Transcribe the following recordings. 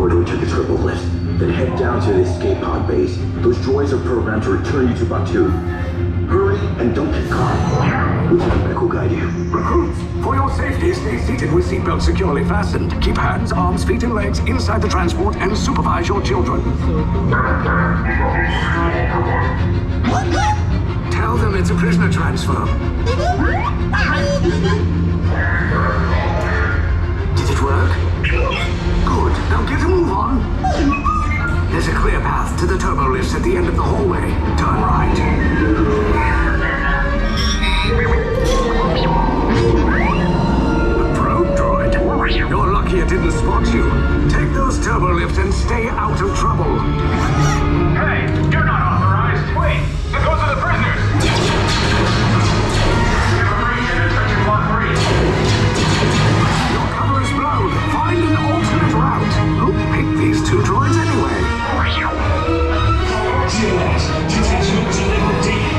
corridor to the triple lift. Then head down to the escape pod base. Those droids are programmed to return you to Batu. Hurry and don't get caught. Lieutenant Beck will guide you. Recruits, for your safety, stay seated with seatbelts securely fastened. Keep hands, arms, feet, and legs inside the transport and supervise your children. Tell them it's a prisoner transfer. Did it work? Good. Now get a move on. There's a clear path to the turbo lifts at the end of the hallway. Turn right. A probe droid. You're lucky it didn't spot you. Take those turbo lifts and stay out of trouble. Hey, you're not authorized. Wait, those are the prisoners. We have a breach in section block 3. Your cover is blown. Find an alternate route. Who picked these two droids anyway? Detention was illegal deep.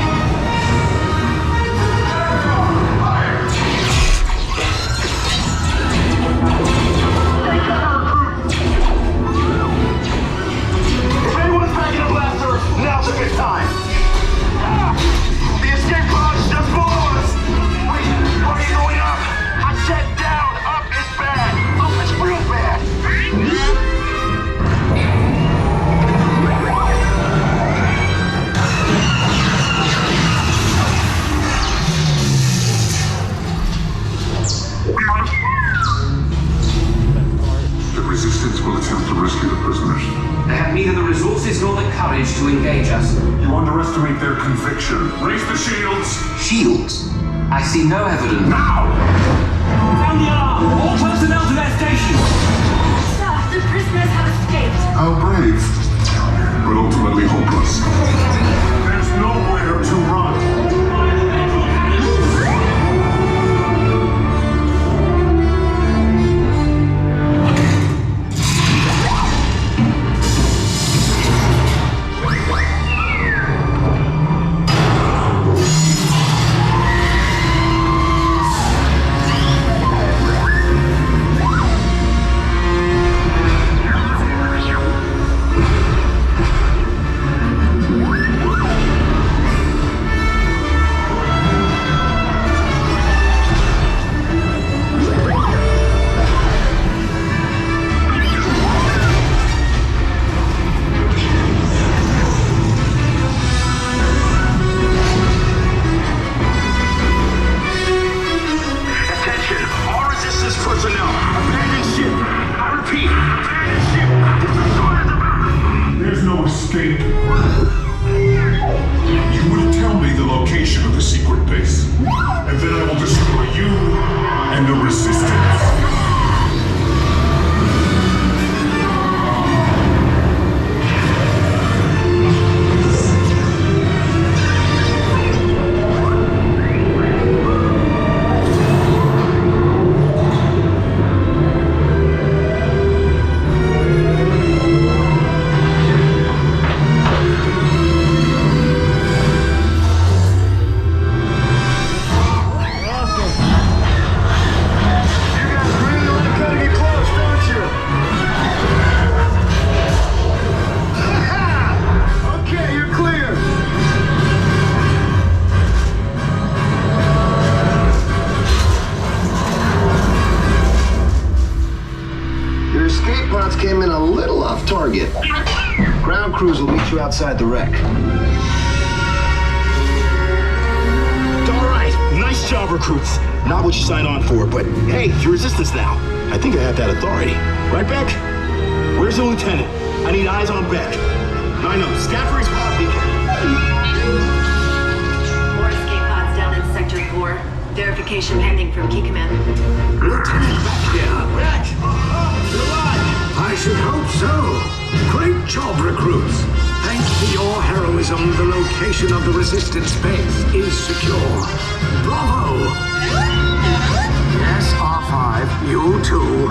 If anyone's packing a blaster, now's a good time. The escape pod's just below us. Wait, why are you going up? I said down. Up is bad. Up is real bad. The Resistance will attempt to rescue the prisoners. They have neither the resources nor the courage to engage us. You underestimate their conviction. Raise the shields! Shields? I see no evidence. Now! Found the alarm. All personnel to their stations. Sir, the prisoners have escaped. How brave, but ultimately hopeless. There's nowhere to run. Ground crews will meet you outside the wreck. All right, nice job, recruits. Not what you signed on for, but hey, you're Resistance now. I think I have that authority. Right, Beck? Where's the lieutenant? I need eyes on Beck. I know, Scaffold's pod beacon. More escape pods down in Sector 4. Verification pending from Key Command. Lieutenant Beck here. Beck! You're alive! I should hope so. Great job, recruits. Thanks to your heroism, the location of the Resistance base is secure. Bravo! Yes, R5, you too.